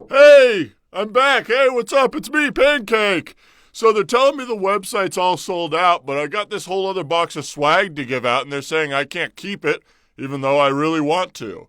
Hey, I'm back. Hey, what's up? It's me, Pancake. So they're telling me the website's all sold out, but I got this whole other box of swag to give out, and they're saying I can't keep it, even though I really want to.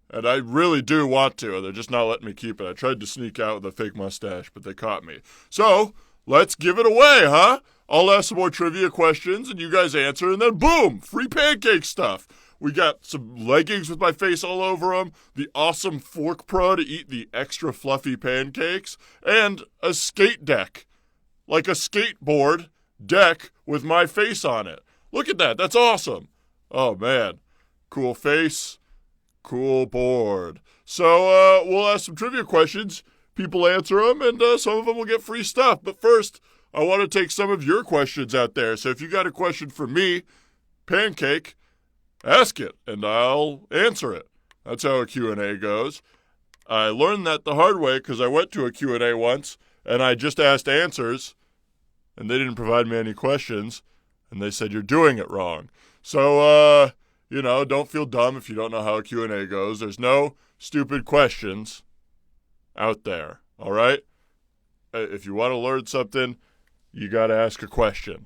And I really do want to. They're just not letting me keep it. I tried to sneak out with a fake mustache, but they caught me. So, let's give it away, huh? I'll ask some more trivia questions, and you guys answer, and then boom, free pancake stuff. We got some leggings with my face all over them, the awesome Fork Pro to eat the extra fluffy pancakes, and a skate deck. Like a skateboard deck with my face on it. Look at that. That's awesome. Oh, man. Cool face, cool board. So we'll ask some trivia questions. People answer them, and some of them will get free stuff. But first, I want to take some of your questions out there. So if you got a question for me, Pancake, ask it, and I'll answer it. That's how a Q&A goes. I learned that the hard way because I went to a Q&A once, and I just asked answers, and they didn't provide me any questions, and they said, you're doing it wrong. So, don't feel dumb if you don't know how a Q&A goes. There's no stupid questions out there, all right? If you want to learn something, you got to ask a question.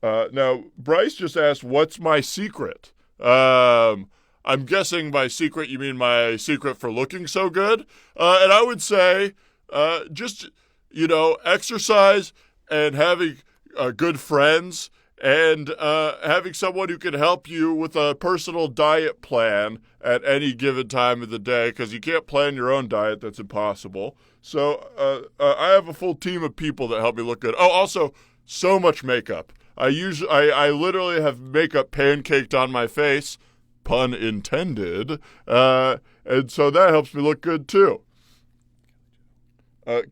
Now, Bryce just asked, what's my secret? I'm guessing by secret you mean my secret for looking so good. And I would say exercise and having good friends and having someone who can help you with a personal diet plan at any given time of the day, because you can't plan your own diet. That's impossible. So I have a full team of people that help me look good. Oh, also, so much makeup. I literally have makeup pancaked on my face, pun intended, and so that helps me look good too.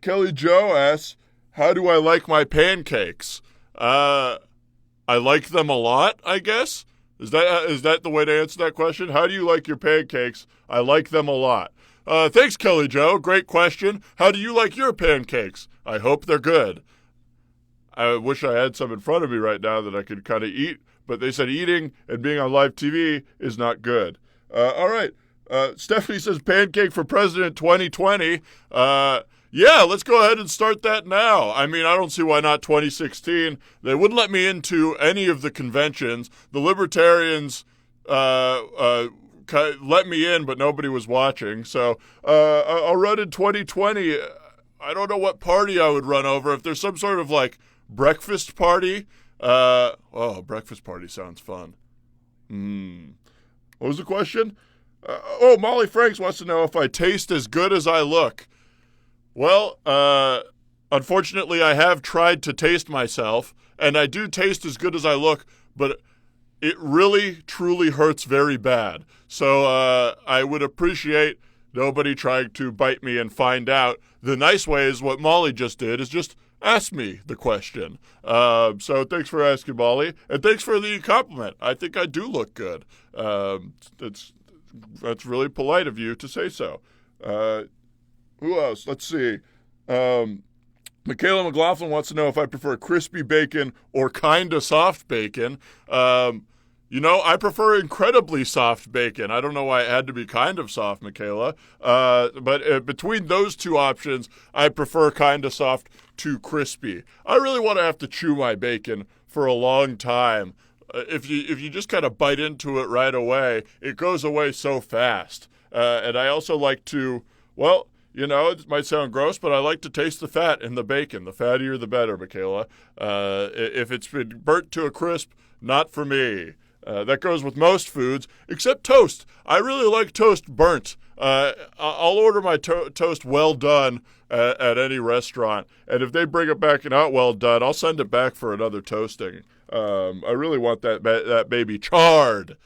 Kelly Joe asks, how do I like my pancakes? I like them a lot, I guess. Is that the way to answer that question? How do you like your pancakes? I like them a lot. Thanks, Kelly Joe. Great question. How do you like your pancakes? I hope they're good. I wish I had some in front of me right now that I could kind of eat, but they said eating and being on live TV is not good. All right. Stephanie says Pancake for President 2020. Yeah, let's go ahead and start that now. I mean, I don't see why not 2016. They wouldn't let me into any of the conventions. The Libertarians let me in, but nobody was watching. So I'll run in 2020. I don't know what party I would run over. If there's some sort of breakfast party. Breakfast party sounds fun. What was the question? Molly Franks wants to know if I taste as good as I look. Well, unfortunately, I have tried to taste myself, and I do taste as good as I look, but it really, truly hurts very bad. So I would appreciate nobody trying to bite me and find out. The nice way is what Molly just did, is just ask me the question. So thanks for asking, Molly, and thanks for the compliment. I think I do look good. That's really polite of you to say so. Who else? Let's see. Michaela McLaughlin wants to know if I prefer crispy bacon or kinda soft bacon. I prefer incredibly soft bacon. I don't know why it had to be kind of soft, Michaela. But between those two options, I prefer kinda soft to crispy. I really want to have to chew my bacon for a long time. If you just kind of bite into it right away, it goes away so fast. And I also like to, it might sound gross, but I like to taste the fat in the bacon. The fattier, the better, Michaela. If it's been burnt to a crisp, not for me. That goes with most foods, except toast. I really like toast burnt. I'll order my toast well done at any restaurant, and if they bring it back not well done, I'll send it back for another toasting. I really want that baby charred.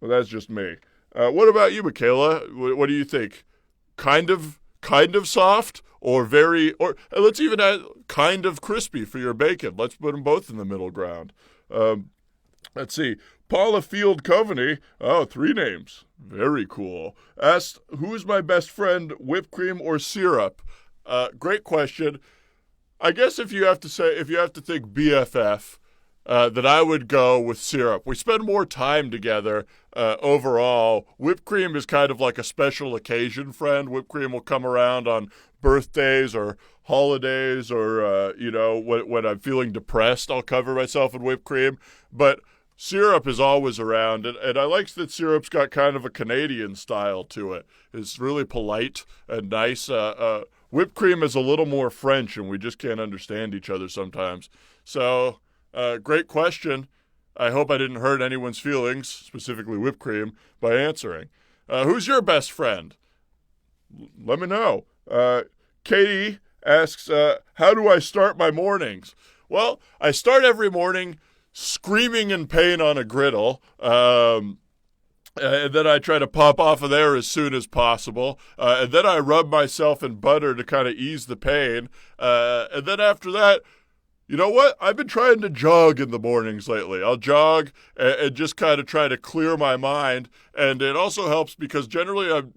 Well, that's just me. What about you, Michaela? What do you think? Kind of soft, or let's even add kind of crispy for your bacon. Let's put them both in the middle ground. Let's see. Paula Field Coveney, 3 names. Very cool. Asked, who is my best friend, whipped cream or syrup? Great question. I guess if you have to think BFF, that I would go with syrup. We spend more time together overall. Whipped cream is kind of like a special occasion friend. Whipped cream will come around on birthdays or holidays or, when I'm feeling depressed, I'll cover myself in whipped cream. But syrup is always around, and I like that syrup's got kind of a Canadian style to it. It's really polite and nice. Whipped cream is a little more French, and we just can't understand each other sometimes. So, great question. I hope I didn't hurt anyone's feelings, specifically whipped cream, by answering. Who's your best friend? Let me know. Katie asks, how do I start my mornings? Well, I start every morning screaming in pain on a griddle, and then I try to pop off of there as soon as possible, and then I rub myself in butter to kind of ease the pain, and then after that, you know what? I've been trying to jog in the mornings lately. I'll jog and just kind of try to clear my mind. And it also helps because generally I'm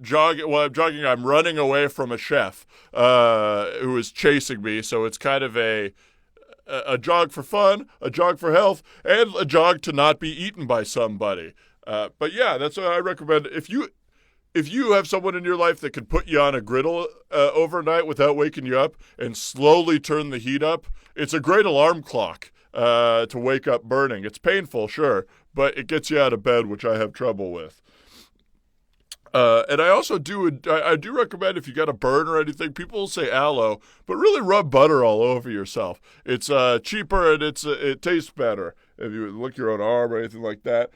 running away from a chef who is chasing me. So it's kind of a jog for fun, a jog for health, and a jog to not be eaten by somebody. But yeah, that's what I recommend. If you have someone in your life that can put you on a griddle overnight without waking you up and slowly turn the heat up, it's a great alarm clock to wake up burning. It's painful, sure, but it gets you out of bed, which I have trouble with. And I also I do recommend if you got a burn or anything, people will say aloe, but really rub butter all over yourself. It's cheaper and it tastes better if you lick your own arm or anything like that.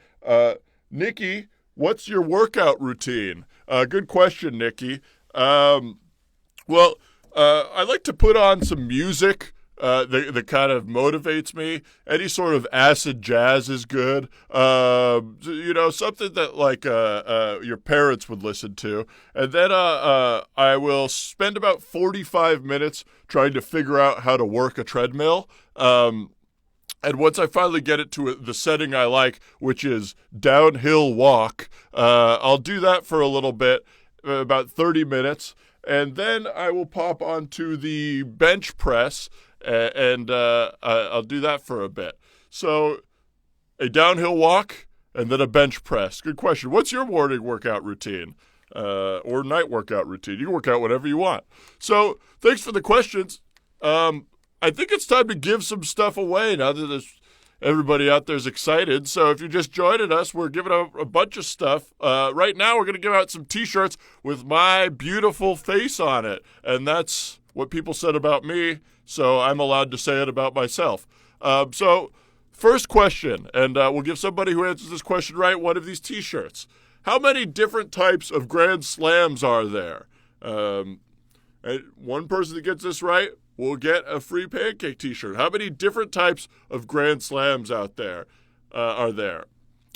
Nikki, what's your workout routine? Good question, Nikki. I like to put on some music that kind of motivates me. Any sort of acid jazz is good. Something that like your parents would listen to. And then I will spend about 45 minutes trying to figure out how to work a treadmill. And once I finally get it to the setting I like, which is downhill walk, I'll do that for a little bit, about 30 minutes. And then I will pop onto the bench press, and I'll do that for a bit. So a downhill walk and then a bench press. Good question. What's your morning workout routine or night workout routine? You can work out whatever you want. So thanks for the questions. I think it's time to give some stuff away now that everybody out there is excited. So if you're just joining us, we're giving out a bunch of stuff. Right now, we're going to give out some T-shirts with my beautiful face on it. And that's what people said about me, so I'm allowed to say it about myself. So first question, and we'll give somebody who answers this question right one of these T-shirts. How many different types of Grand Slams are there? And one person that gets this right will get a free Pancake T-shirt. How many different types of Grand Slams out there are there?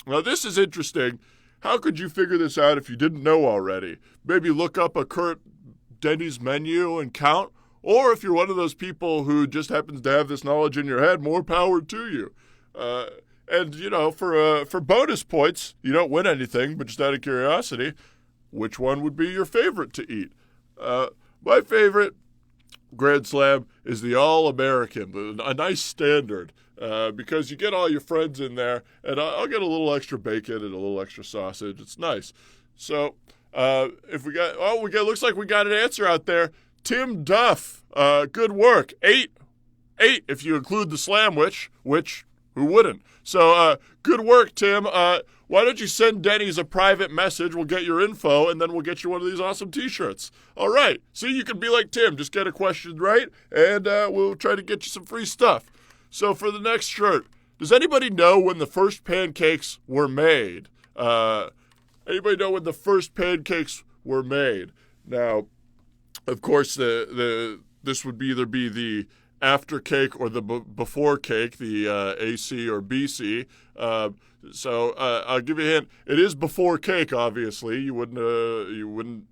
Now, this is interesting. How could you figure this out if you didn't know already? Maybe look up a current Denny's menu and count. Or if you're one of those people who just happens to have this knowledge in your head, more power to you. And, for bonus points, you don't win anything, but just out of curiosity, which one would be your favorite to eat? My favorite Grand Slam is the All-American, a nice standard, because you get all your friends in there, and I'll get a little extra bacon and a little extra sausage. It's nice. So looks like we got an answer out there. Tim Duff, good work. 8 if you include the Slamwich, which who wouldn't? So good work, Tim. Why don't you send Denny's a private message? We'll get your info, and then we'll get you one of these awesome T-shirts. All right. See, you can be like Tim. Just get a question right, and we'll try to get you some free stuff. So for the next shirt, does anybody know when the first pancakes were made? Anybody know when the first pancakes were made? Now, of course, this would either be the after cake or the before cake, the AC or BC. So I'll give you a hint. It is before cake, obviously. You wouldn't.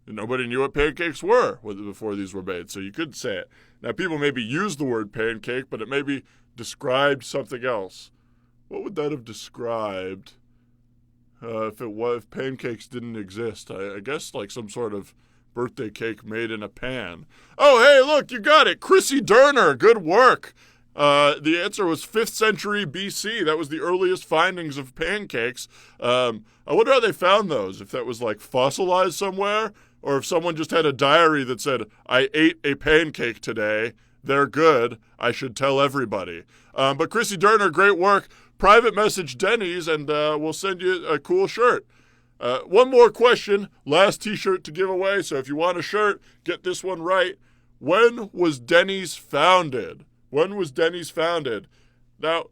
Nobody knew what pancakes were before these were made, so you could say it. Now, people maybe use the word pancake, but it maybe described something else. What would that have described if pancakes didn't exist? I guess like some sort of birthday cake made in a pan. Oh, hey, look, you got it. Chrissy Durner, good work. The answer was 5th century BC. That was the earliest findings of pancakes. I wonder how they found those, if that was like fossilized somewhere, or if someone just had a diary that said, I ate a pancake today. They're good. I should tell everybody. But Chrissy Durner, great work. Private message Denny's, and we'll send you a cool shirt. One more question. Last t-shirt to give away, so if you want a shirt, get this one right. When was Denny's founded? When was Denny's founded? Now,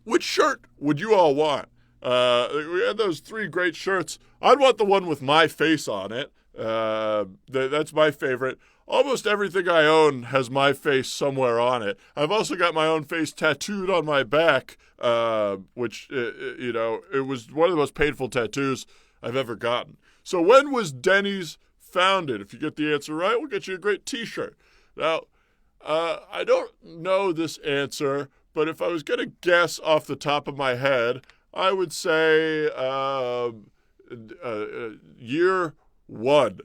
which shirt would you all want? We had those 3 great shirts. I'd want the one with my face on it. That's my favorite. Almost everything I own has my face somewhere on it. I've also got my own face tattooed on my back, which, it was one of the most painful tattoos I've ever gotten. So when was Denny's founded? If you get the answer right, we'll get you a great t-shirt. Now, I don't know this answer, but if I was going to guess off the top of my head, I would say year 1.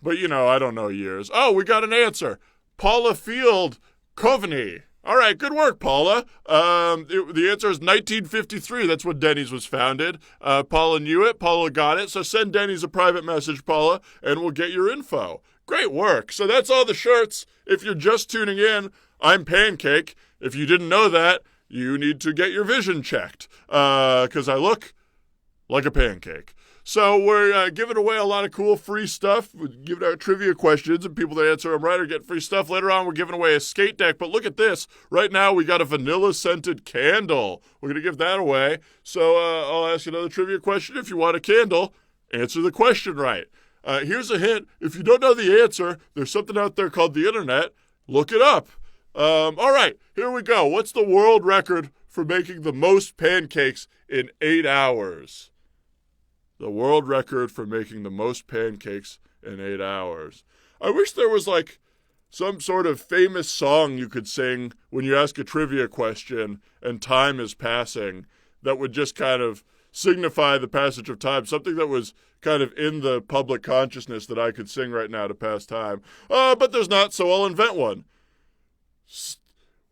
But, I don't know years. Oh, we got an answer. Paula Field Coveney. All right, good work, Paula. The answer is 1953. That's when Denny's was founded. Paula knew it. Paula got it. So send Denny's a private message, Paula, and we'll get your info. Great work. So that's all the shirts. If you're just tuning in, I'm Pancake. If you didn't know that, you need to get your vision checked, because I look like a pancake. So we're giving away a lot of cool free stuff. We're giving out trivia questions, and people that answer them right are getting free stuff. Later on, we're giving away a skate deck. But look at this. Right now, we got a vanilla-scented candle. We're going to give that away. So I'll ask you another trivia question. If you want a candle, answer the question right. Here's a hint. If you don't know the answer, there's something out there called the internet. Look it up. All right, here we go. What's the world record for making the most pancakes in 8 hours? The world record for making the most pancakes in 8 hours. I wish there was like some sort of famous song you could sing when you ask a trivia question and time is passing that would just kind of signify the passage of time, something that was kind of in the public consciousness that I could sing right now to pass time. But there's not, so I'll invent one.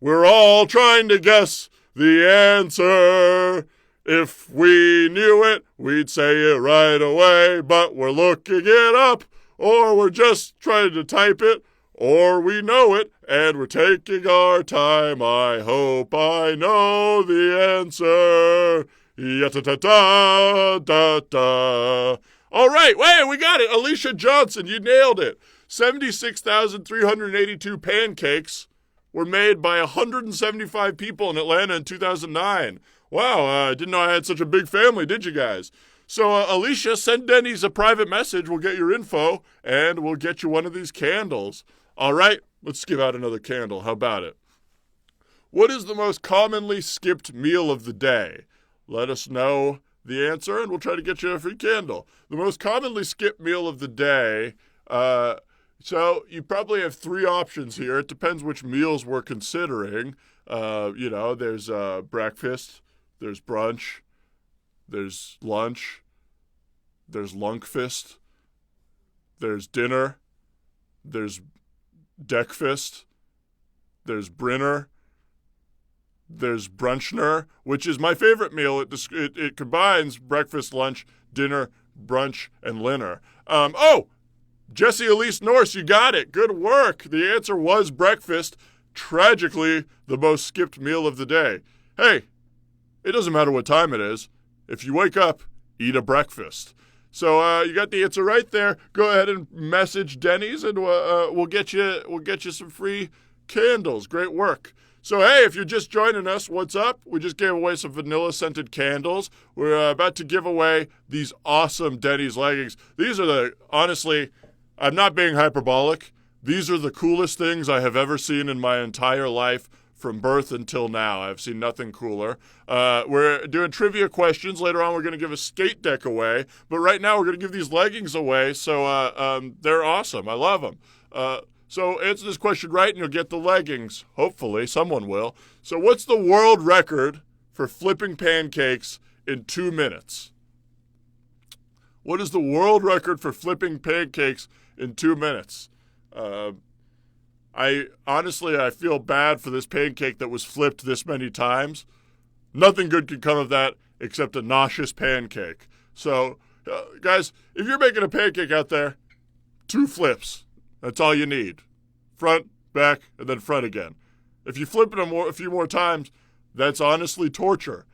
We're all trying to guess the answer. If we knew it, we'd say it right away, but we're looking it up, or we're just trying to type it, or we know it, and we're taking our time. I hope I know the answer. Ya-ta-ta-ta-da-da. All right, wait, we got it. Alicia Johnson, you nailed it. 76,382 pancakes were made by 175 people in Atlanta in 2009. Wow, I didn't know I had such a big family, did you guys? So, Alicia, send Denny's a private message. We'll get your info, and we'll get you one of these candles. All right, let's give out another candle. How about it? What is the most commonly skipped meal of the day? Let us know the answer, and we'll try to get you a free candle. The most commonly skipped meal of the day, so you probably have 3 options here. It depends which meals we're considering. There's breakfast, there's brunch, there's lunch, there's lunkfist, there's dinner, there's deckfist, there's brinner, there's brunchner, which is my favorite meal. It combines breakfast, lunch, dinner, brunch, and linner. Jesse Elise Norse, you got it. Good work. The answer was breakfast. Tragically, the most skipped meal of the day. Hey, it doesn't matter what time it is. If you wake up, eat a breakfast. So you got the answer right there. Go ahead and message Denny's, and we'll get you some free candles. Great work. So, hey, if you're just joining us, what's up? We just gave away some vanilla-scented candles. We're about to give away these awesome Denny's leggings. These are honestly, I'm not being hyperbolic. These are the coolest things I have ever seen in my entire life from birth until now. I've seen nothing cooler. We're doing trivia questions. Later on, we're going to give a skate deck away. But right now, we're going to give these leggings away. So they're awesome. I love them. So answer this question right, and you'll get the leggings. Hopefully, someone will. So what's the world record for flipping pancakes in 2 minutes? What is the world record for flipping pancakes in 2 minutes? I honestly, I feel bad for this pancake that was flipped this many times. Nothing good could come of that except a nauseous pancake. So, guys, if you're making a pancake out there, 2 flips. That's all you need. Front, back, and then front again. If you flip it a few more times, that's honestly torture.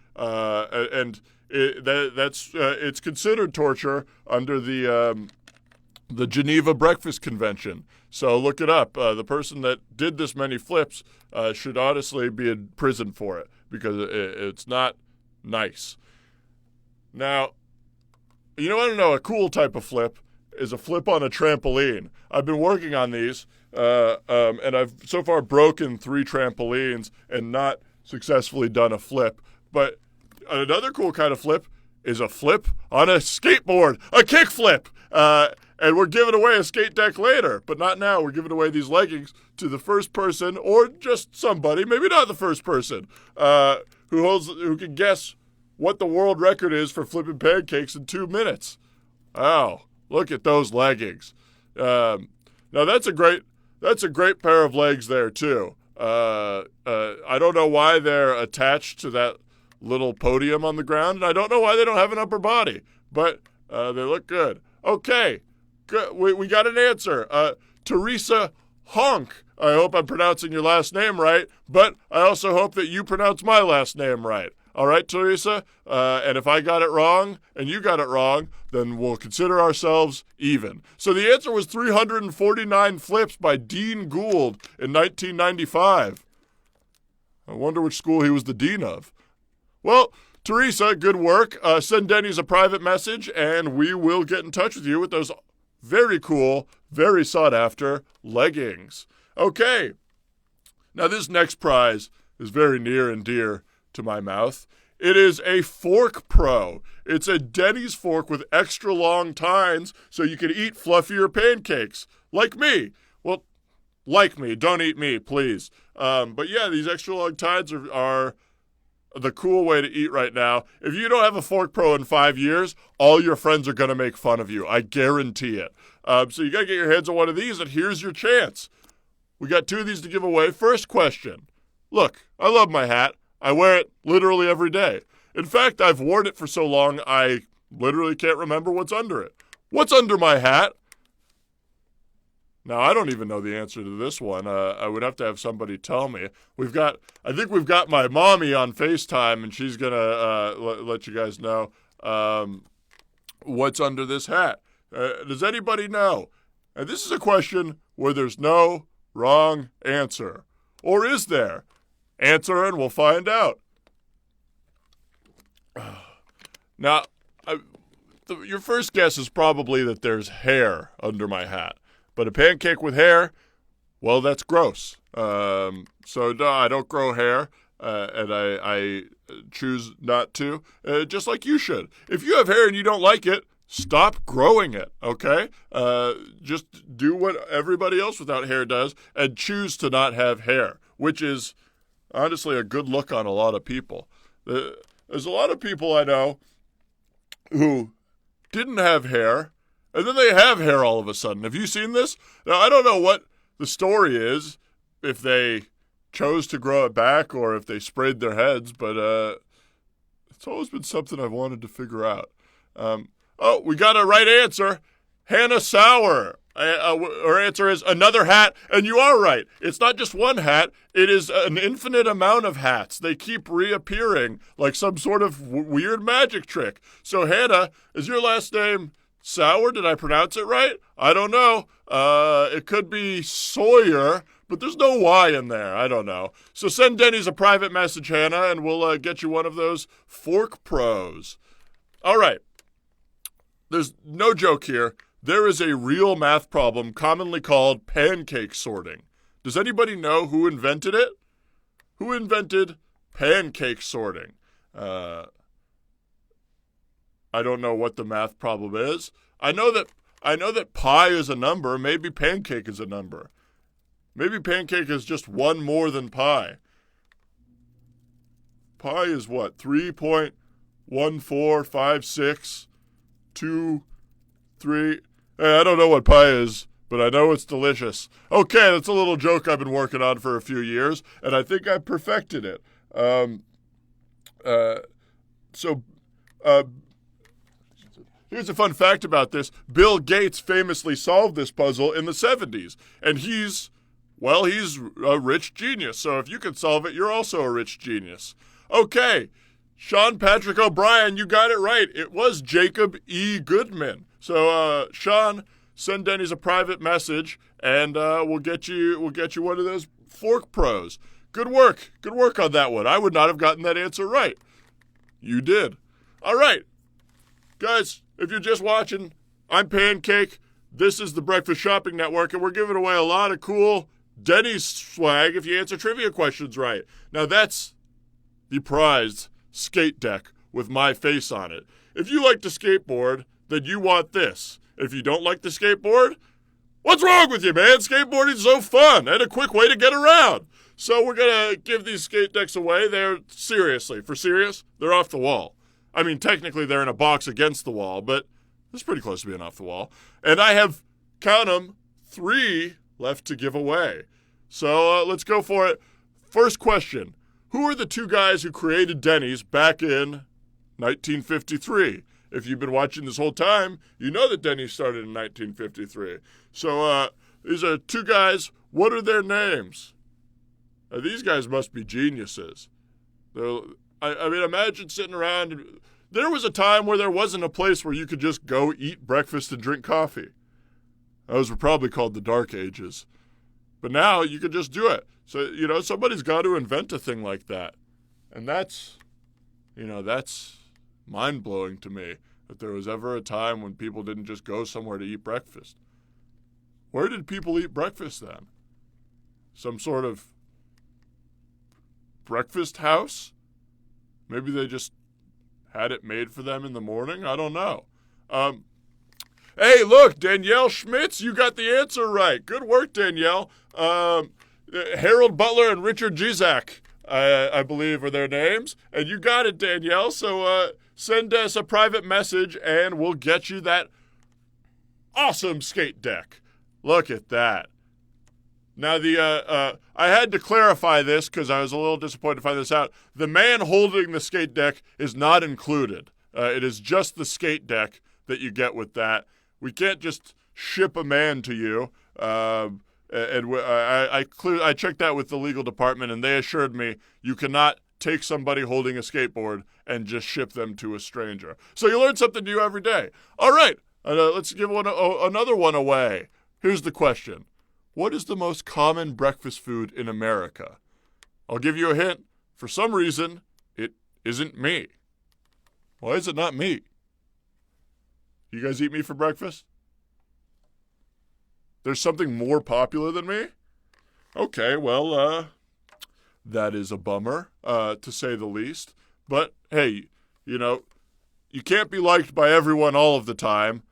It's considered torture under the Geneva Breakfast Convention. So look it up. The person that did this many flips should honestly be in prison for it because it's not nice. Now, you know, I don't know, a cool type of flip is a flip on a trampoline. I've been working on these, and I've so far broken 3 trampolines and not successfully done a flip. But another cool kind of flip is a flip on a skateboard, a kick flip. And we're giving away a skate deck later, but not now. We're giving away these leggings to the first person, or just somebody, maybe not the first person, who can guess what the world record is for flipping pancakes in 2 minutes. Oh, look at those leggings. Now that's a great pair of legs there too. I don't know why they're attached to that little podium on the ground, and I don't know why they don't have an upper body, but they look good. Okay. Good. We got an answer. Teresa Honk. I hope I'm pronouncing your last name right, but I also hope that you pronounce my last name right. All right, Teresa? And if I got it wrong and you got it wrong, then we'll consider ourselves even. So the answer was 349 flips by Dean Gould in 1995. I wonder which school he was the dean of. Well, Teresa, good work. Send Denny's a private message, and we will get in touch with you with those very cool, very sought-after leggings. Okay. Now, this next prize is very near and dear to my mouth. It is a Fork Pro. It's a Denny's fork with extra long tines so you can eat fluffier pancakes. Like me. Well, like me. Don't eat me, please. But yeah, these extra long tines are the cool way to eat right now. If you don't have a Fork Pro in 5 years, all your friends are going to make fun of you. I guarantee it. So you got to get your hands on one of these, and here's your chance. We got 2 of these to give away. First question. Look, I love my hat. I wear it literally every day. In fact, I've worn it for so long, I literally can't remember what's under it. What's under my hat? Now, I don't even know the answer to this one. I would have to have somebody tell me. I think we've got my mommy on FaceTime, and she's going to let you guys know what's under this hat. Does anybody know? And this is a question where there's no wrong answer. Or is there? Answer and we'll find out. Now, your first guess is probably that there's hair under my hat. But a pancake with hair, well, that's gross. So no, I don't grow hair, and I choose not to, just like you should. If you have hair and you don't like it, stop growing it, okay? Just do what everybody else without hair does and choose to not have hair, which is honestly a good look on a lot of people. There's a lot of people I know who didn't have hair, and then they have hair all of a sudden. Have you seen this? Now, I don't know what the story is, if they chose to grow it back or if they sprayed their heads, but it's always been something I've wanted to figure out. Oh, we got a right answer. Hannah Sauer. Her answer is another hat, and you are right. It's not just one hat. It is an infinite amount of hats. They keep reappearing like some sort of weird magic trick. So, Hannah, is your last name Sauer? Did I pronounce it right? I don't know. It could be Sawyer, but there's no Y in there. I don't know. So send Denny's a private message, Hannah, and we'll get you one of those Fork Pros. All right. There's no joke here. There is a real math problem commonly called pancake sorting. Does anybody know who invented it? Who invented pancake sorting? I don't know what the math problem is. I know that pi is a number. Maybe pancake is a number. Maybe pancake is just one more than pi. Pi is what? 3.145623. I don't know what pi is, but I know it's delicious. Okay, that's a little joke I've been working on for a few years, and I think I perfected it. So, here's a fun fact about this. Bill Gates famously solved this puzzle in the 70s, and he's a rich genius. So if you can solve it, you're also a rich genius. Okay, Sean Patrick O'Brien, you got it right. It was Jacob E. Goodman. So, Sean, send Denny's a private message, and we'll get you one of those Fork Pros. Good work on that one. I would not have gotten that answer right. You did. All right, guys, if you're just watching, I'm Pancake. This is the Breakfast Shopping Network, and we're giving away a lot of cool Denny's swag if you answer trivia questions right. Now, that's the prized skate deck with my face on it. If you like to skateboard, then you want this. If you don't like to skateboard, what's wrong with you, man? Skateboarding's so fun and a quick way to get around. So we're going to give these skate decks away. They're for serious, they're off the wall. I mean, technically they're in a box against the wall, but it's pretty close to being off the wall. And I have, count them, 3 left to give away. So let's go for it. First question. Who are the 2 guys who created Denny's back in 1953? If you've been watching this whole time, you know that Denny's started in 1953. So these are 2 guys. What are their names? These guys must be geniuses. I mean, imagine sitting around. There was a time where there wasn't a place where you could just go eat breakfast and drink coffee. Those were probably called the Dark Ages. But now you could just do it. So, somebody's got to invent a thing like that. And that's mind-blowing to me, that there was ever a time when people didn't just go somewhere to eat breakfast. Where did people eat breakfast then? Some sort of breakfast house? Maybe they just had it made for them in the morning? I don't know. Hey, look, Danielle Schmitz, you got the answer right. Good work, Danielle. Harold Butler and Richard Gizak, I believe, are their names. And you got it, Danielle. So send us a private message, and we'll get you that awesome skate deck. Look at that. Now, I had to clarify this because I was a little disappointed to find this out. The man holding the skate deck is not included. It is just the skate deck that you get with that. We can't just ship a man to you. I checked that with the legal department, and they assured me you cannot take somebody holding a skateboard and just ship them to a stranger. So you learn something new every day. All right, let's give another one away. Here's the question. What is the most common breakfast food in America? I'll give you a hint. For some reason, it isn't me. Why is it not me? You guys eat me for breakfast? There's something more popular than me? Okay, well, that is a bummer, to say the least. But, hey, you can't be liked by everyone all of the time,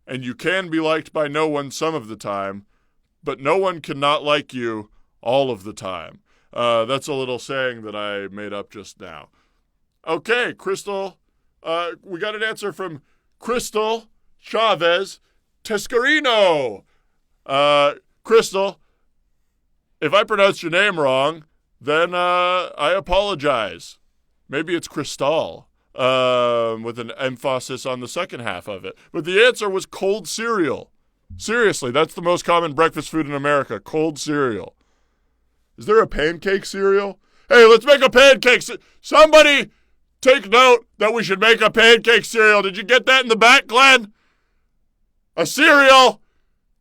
and you can be liked by no one some of the time, but no one can not like you all of the time. That's a little saying that I made up just now. Okay, Crystal, we got an answer from Crystal Chavez Tescarino. Crystal, if I pronounced your name wrong, then I apologize. Maybe it's Cristal, with an emphasis on the second half of it. But the answer was cold cereal. Seriously, that's the most common breakfast food in America, cold cereal. Is there a pancake cereal? Hey, let's make a pancake. Somebody take note that we should make a pancake cereal. Did you get that in the back, Glenn? A cereal?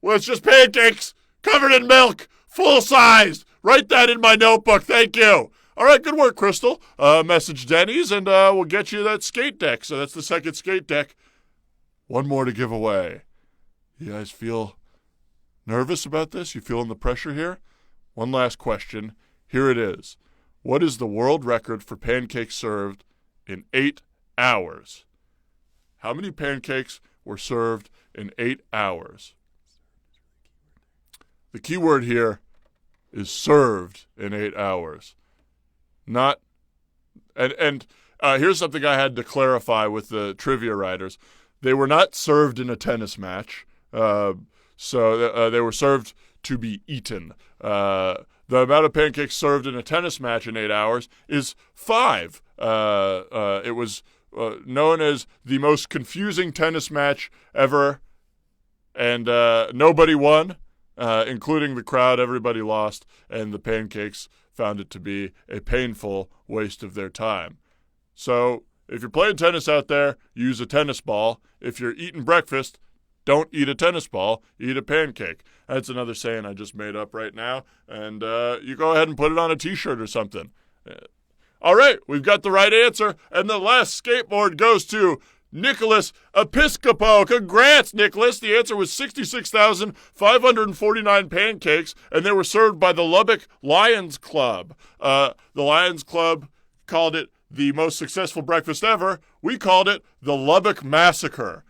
Well, it's just pancakes covered in milk, full-sized. Write that in my notebook. Thank you. All right, good work, Crystal. Message Denny's, and we'll get you that skate deck. So that's the second skate deck. One more to give away. You guys feel nervous about this? You feeling the pressure here? One last question. Here it is. What is the world record for pancakes served in 8 hours? How many pancakes were served in 8 hours? The key word here is served in 8 hours. Not, and here's something I had to clarify with the trivia writers. They were not served in a tennis match. So they were served to be eaten. The amount of pancakes served in a tennis match in 8 hours is 5. It was known as the most confusing tennis match ever, and nobody won, including the crowd. Everybody lost, and the pancakes found it to be a painful waste of their time. So if you're playing tennis out there, use a tennis ball. If you're eating breakfast, don't eat a tennis ball, eat a pancake. That's another saying I just made up right now, and you go ahead and put it on a t-shirt or something. All right, we've got the right answer, and the last skateboard goes to Nicholas Episcopo. Congrats, Nicholas. The answer was 66,549 pancakes, and they were served by the Lubbock Lions Club. The Lions Club called it the most successful breakfast ever. We called it the Lubbock Massacre.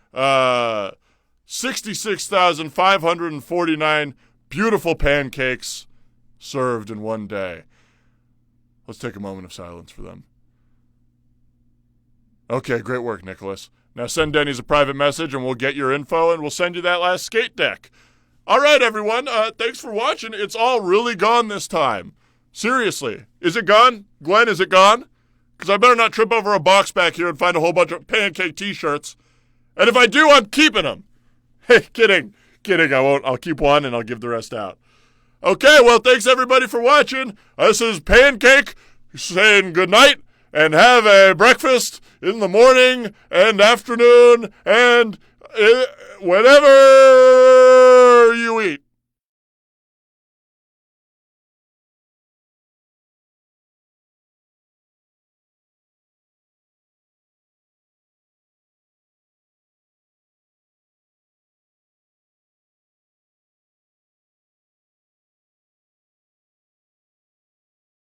66,549 beautiful pancakes served in one day. Let's take a moment of silence for them. Okay, great work, Nicholas. Now send Denny's a private message and we'll get your info and we'll send you that last skate deck. All right, everyone. Thanks for watching. It's all really gone this time. Seriously. Is it gone? Glenn, is it gone? Because I better not trip over a box back here and find a whole bunch of pancake t-shirts. And if I do, I'm keeping them. Hey, kidding. I won't. I'll keep one and I'll give the rest out. Okay, well, thanks everybody for watching. This is Pancake saying good night and have a breakfast in the morning and afternoon and whenever you eat.